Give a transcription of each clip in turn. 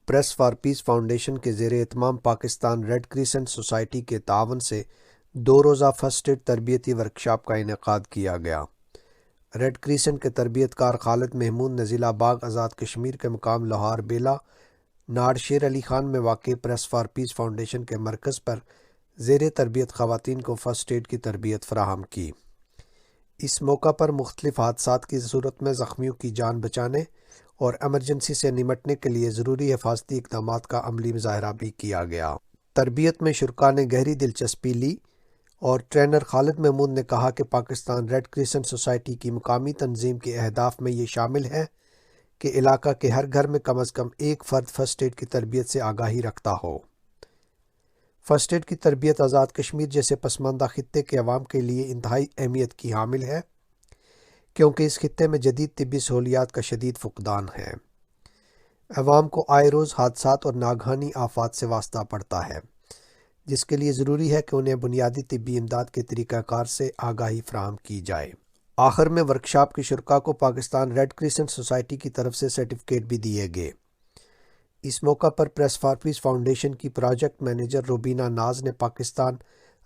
Press for piece foundation کے زیر اہتمام پاکستان ریڈ کریسنٹ سوسائٹی کے تعاون سے 2 روزہ فرسٹ ایڈ تربیتی ورکشاپ کا انعقاد کیا گیا۔ ریڈ کریسنٹ کے تربیت کار خالد محمود نے ضلع باغ آزاد کشمیر کے مقام لاہور بیلا ناڑ شیر علی خان میں واقع پریس فار پیس فاؤنڈیشن کے مرکز پر زیر تربیت خواتین کو فرسٹ ایڈ کی تربیت فراہم کی۔ اس موقع پر مختلف حادثات کی صورت میں زخمیوں کی جان بچانے اور ایمرجنسی سے نمٹنے کے لیے ضروری حفاظتی اقدامات کا عملی مظاہرہ بھی کیا گیا۔ تربیت میں شرکاء نے گہری دلچسپی لی اور ٹرینر خالد محمود نے کہا کہ پاکستان ریڈ کریسنٹ سوسائٹی کی مقامی تنظیم کے اہداف میں یہ شامل ہے کہ علاقہ کے ہر گھر میں کم از کم ایک فرد فرسٹ ایڈ کی تربیت سے آگاہی رکھتا ہو۔ فرسٹ ایڈ کی تربیت آزاد کشمیر جیسے پسماندہ خطے کے عوام کے لیے انتہائی اہمیت کی حامل ہے، کیونکہ اس خطے میں جدید طبی سہولیات کا شدید فقدان ہے۔ عوام کو آئے روز حادثات اور ناگہانی آفات سے واسطہ پڑتا ہے، جس کے لیے ضروری ہے کہ انہیں بنیادی طبی امداد کے طریقہ کار سے آگاہی فراہم کی جائے۔ آخر میں ورکشاپ کے شرکاء کو پاکستان ریڈ کریسنٹ سوسائٹی کی طرف سے سرٹیفکیٹ بھی دیے گئے۔ اس موقع پر پریس فار پیس فاؤنڈیشن کی پروجیکٹ مینیجر روبینہ ناز نے پاکستان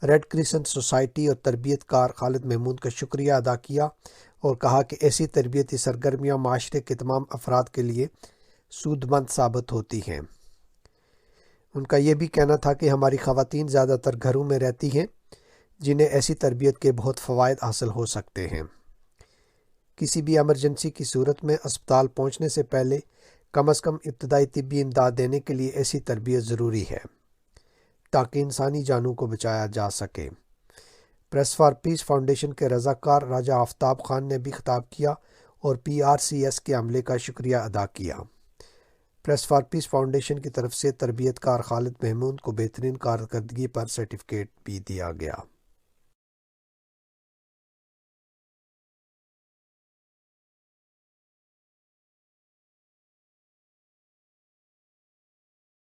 ریڈ کریسنٹ سوسائٹی اور تربیت کار خالد محمود کا شکریہ ادا کیا اور کہا کہ ایسی تربیتی سرگرمیاں معاشرے کے تمام افراد کے لیے سود مند ثابت ہوتی ہیں۔ ان کا یہ بھی کہنا تھا کہ ہماری خواتین زیادہ تر گھروں میں رہتی ہیں، جنہیں ایسی تربیت کے بہت فوائد حاصل ہو سکتے ہیں۔ کسی بھی ایمرجنسی کی صورت میں اسپتال پہنچنے سے پہلے کم از کم ابتدائی طبی امداد دینے کے لیے ایسی تربیت ضروری ہے تاکہ انسانی جانوں کو بچایا جا سکے۔ پریس فار پیس فاؤنڈیشن کے رضاکار راجہ آفتاب خان نے بھی خطاب کیا اور PRCS کے عملے کا شکریہ ادا کیا۔ پریس فار پیس فاؤنڈیشن کی طرف سے تربیت کار خالد محمود کو بہترین کارکردگی پر سرٹیفکیٹ بھی دیا گیا۔